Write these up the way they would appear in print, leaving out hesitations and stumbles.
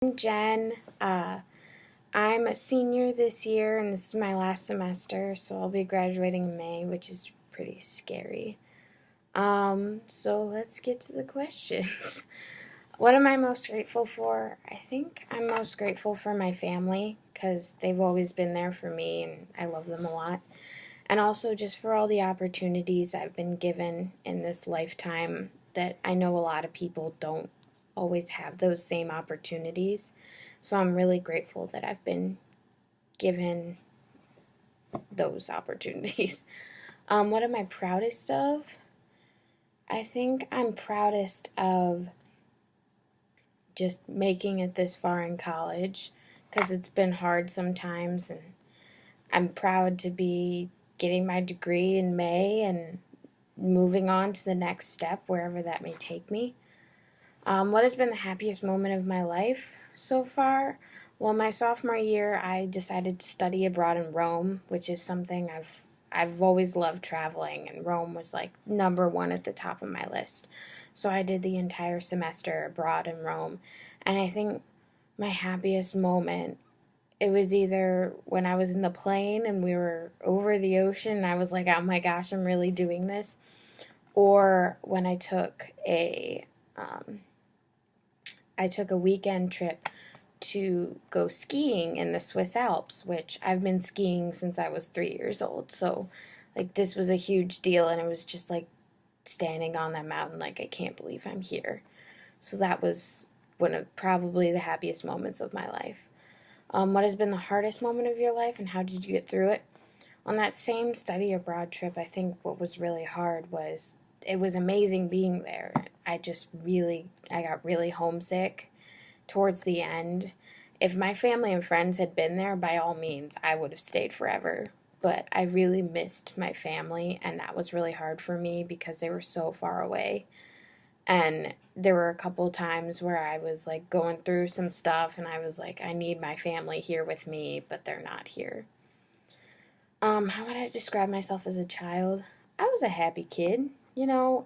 I'm Jen. I'm a senior this year, and this is my last semester, so I'll be graduating in May, which is pretty scary. So let's get to the questions. What am I most grateful for? I think I'm most grateful for my family because they've always been there for me, and I love them a lot. And also just for all the opportunities I've been given in this lifetime that I know a lot of people don't always have those same opportunities. So I'm really grateful that I've been given those opportunities. What am I proudest of? I think I'm proudest of just making it this far in college because it's been hard sometimes, and I'm proud to be getting my degree in May and moving on to the next step, wherever that may take me. What has been the happiest moment of my life so far? Well, my sophomore year, I decided to study abroad in Rome, which is something I've always loved traveling, and Rome was like number one at the top of my list. So I did the entire semester abroad in Rome, and I think my happiest moment, it was either when I was in the plane and we were over the ocean and I was like, oh my gosh, I'm really doing this, or when I took a weekend trip to go skiing in the Swiss Alps, which I've been skiing since I was 3 years old. So, like, this was a huge deal, and it was just like standing on that mountain, like, I can't believe I'm here. So, that was one of probably the happiest moments of my life. What has been the hardest moment of your life, and how did you get through it? On that same study abroad trip, I think what was really hard was it was amazing being there. I got really homesick towards the end. If my family and friends had been there, by all means, I would have stayed forever. But I really missed my family, and that was really hard for me because they were so far away. And there were a couple times where I was like going through some stuff, and I was like, I need my family here with me, but they're not here. How would I describe myself as a child? I was a happy kid.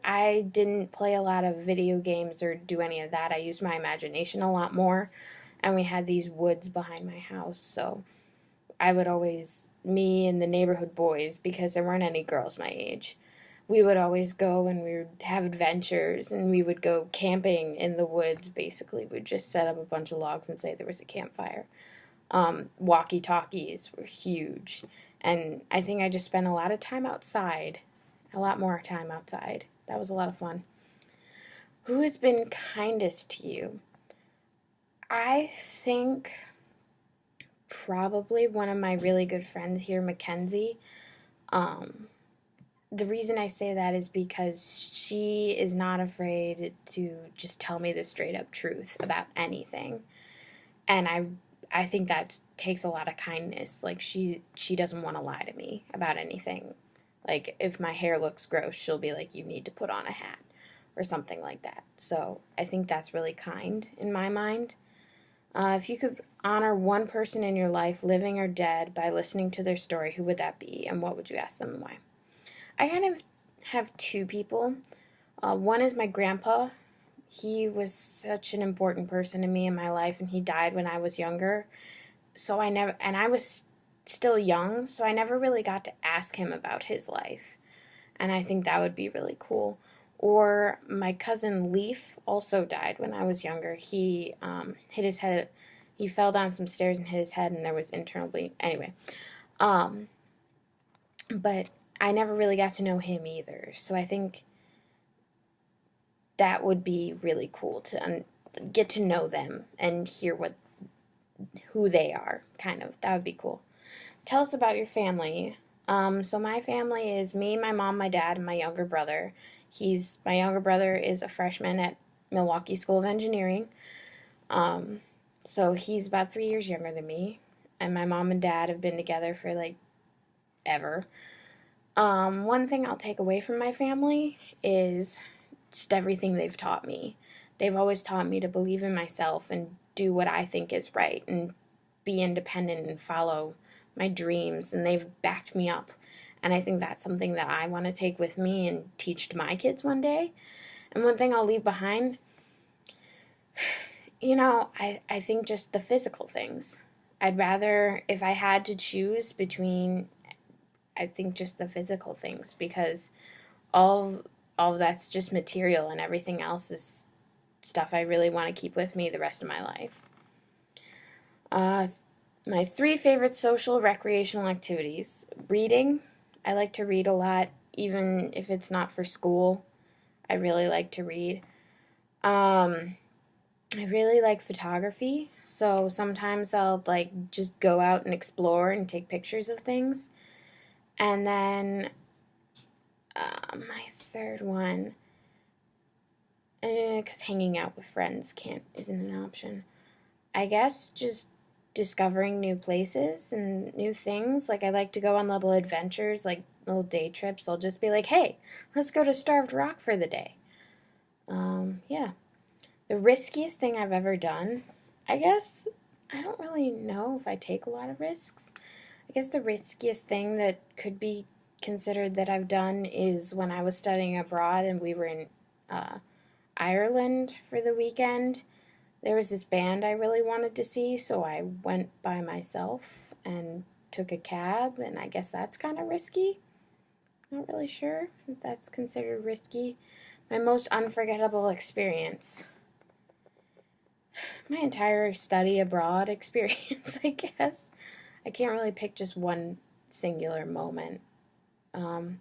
I didn't play a lot of video games or do any of that. I used my imagination a lot more. And we had these woods behind my house, so I would always, me and the neighborhood boys, because there weren't any girls my age, we would always go and we would have adventures and we would go camping in the woods, basically. We'd just set up a bunch of logs and say there was a campfire. Walkie-talkies were huge. And I think I just spent a lot of time outside, a lot more time outside. That was a lot of fun. Who has been kindest to you? I think probably one of my really good friends here, Mackenzie. Um, the reason I say that is because she is not afraid to just tell me the straight up truth about anything. And I think that takes a lot of kindness. Like she doesn't want to lie to me about anything. Like if my hair looks gross, she'll be like, you need to put on a hat or something like that. So I think that's really kind in my mind. If you could honor one person in your life, living or dead, by listening to their story, who would that be, and what would you ask them and why? I kind of have two people. One is my grandpa. He was such an important person to me in my life, and he died when I was younger. And I was still young, so I never really got to ask him about his life. And I think that would be really cool. Or my cousin Leaf also died when I was younger. He hit his head. He fell down some stairs and hit his head, and there was internal bleeding. Anyway, um, but I never really got to know him either. So I think that would be really cool to get to know them and hear who they are. Kind of, that would be cool. Tell us about your family. So my family is me, my mom, my dad, and my younger brother. My younger brother is a freshman at Milwaukee School of Engineering. So he's about 3 years younger than me. And my mom and dad have been together for like ever. One thing I'll take away from my family is just everything they've taught me. They've always taught me to believe in myself and do what I think is right and be independent and follow my dreams, and they've backed me up. And I think that's something that I want to take with me and teach to my kids one day. And one thing I'll leave behind I think just the physical things. I'd rather, if I had to choose between, I think just the physical things, because all all of that's just material and everything else is stuff I really want to keep with me the rest of my life. Uh, my three favorite social recreational activities: reading. I like to read a lot, even if it's not for school. I really like to read. Um, I really like photography, so sometimes I'll like just go out and explore and take pictures of things. And then my third one, because hanging out with friends isn't an option. I guess just discovering new places and new things. Like I like to go on little adventures, like little day trips. I'll just be like, hey, let's go to Starved Rock for the day. Yeah. The riskiest thing I've ever done, I guess, I don't really know if I take a lot of risks. I guess the riskiest thing that could be considered that I've done is when I was studying abroad and we were in uh, Ireland for the weekend. There was this band I really wanted to see, so I went by myself and took a cab, and I guess that's kind of risky. Not really sure if that's considered risky. My most unforgettable experience. My entire study abroad experience, I guess. I can't really pick just one singular moment. Um,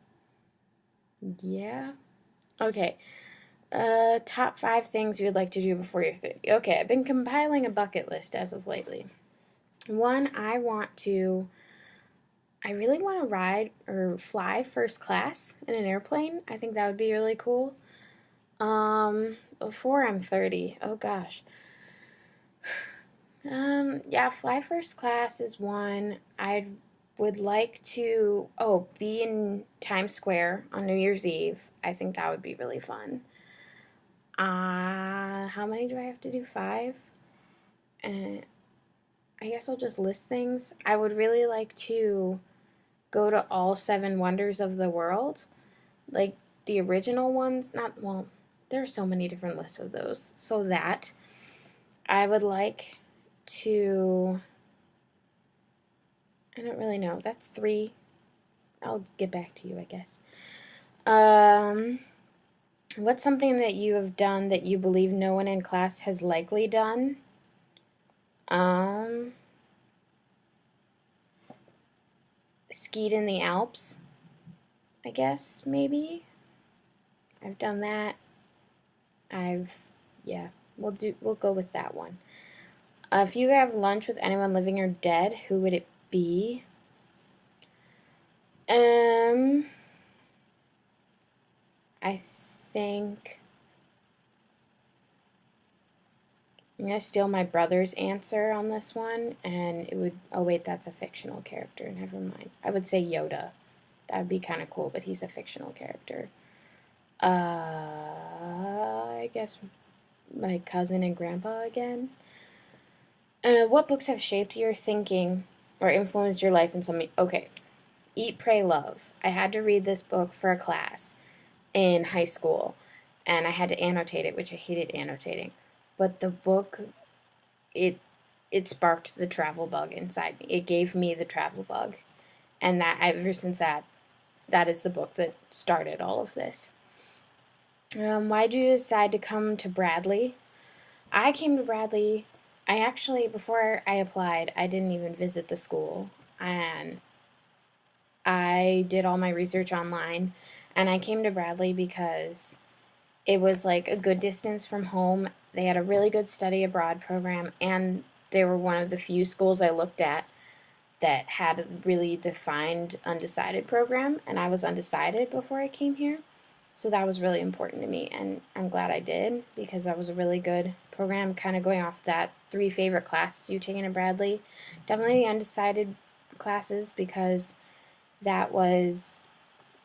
yeah. Okay. Top five things you'd like to do before you're 30. Okay, I've been compiling a bucket list as of lately. One, I really want to ride or fly first class in an airplane. I think that would be really cool. Before I'm 30. Oh gosh. Yeah, fly first class is one. I would like to, be in Times Square on New Year's Eve. I think that would be really fun. How many do I have to do? Five? I guess I'll just list things. I would really like to go to all seven wonders of the world. Like the original ones. Not, well, there are so many different lists of those. So that. I would like to. I don't really know. That's three. I'll get back to you, I guess. What's something that you have done that you believe no one in class has likely done? Um, Skied in the Alps, I guess, maybe. I've done that. Yeah, we'll go with that one. If you could have lunch with anyone living or dead, who would it be? I think I'm gonna steal my brother's answer on this one, and it would. Oh wait, that's a fictional character. Never mind. I would say Yoda. That would be kind of cool, but he's a fictional character. I guess my cousin and grandpa again. What books have shaped your thinking or influenced your life in some? Okay, Eat, Pray, Love. I had to read this book for a class in high school, and I had to annotate it, which I hated annotating. But the book, it it sparked the travel bug inside me. It gave me the travel bug, and that ever since that is the book that started all of this. Why did you decide to come to Bradley? I came to Bradley. I actually, before I applied, I didn't even visit the school, and I did all my research online, and I came to Bradley because it was like a good distance from home. They had a really good study abroad program, and they were one of the few schools I looked at that had a really defined undecided program, and I was undecided before I came here. So that was really important to me, and I'm glad I did because that was a really good program. Kind of going off that three favorite classes you've taken at Bradley, definitely the undecided classes because that was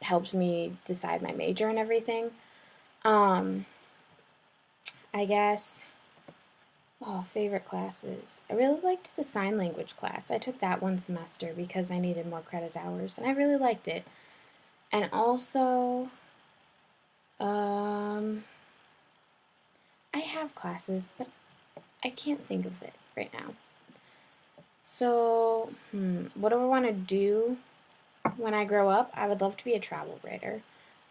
helped me decide my major and everything. I guess. Oh, favorite classes. I really liked the sign language class. I took that one semester because I needed more credit hours, and I really liked it. And also, I have classes, but I can't think of it right now. So, what do I want to do when I grow up? I would love to be a travel writer.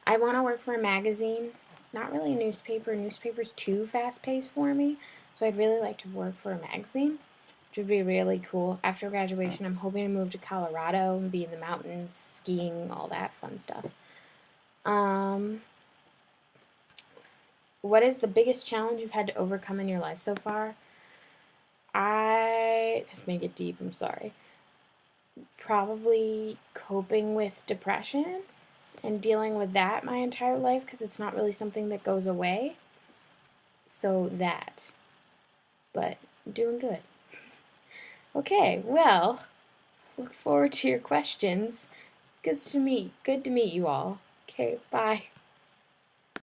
I want to work for a magazine, not really a newspaper. Newspaper's too fast paced for me, so I'd really like to work for a magazine, which would be really cool. After graduation, I'm hoping to move to Colorado and be in the mountains, skiing, all that fun stuff. What is the biggest challenge you've had to overcome in your life so far? This may get deep, I'm sorry. Probably coping with depression and dealing with that my entire life because it's not really something that goes away. So that. But I'm doing good. Okay, well, look forward to your questions. Good to meet you all. Okay, bye.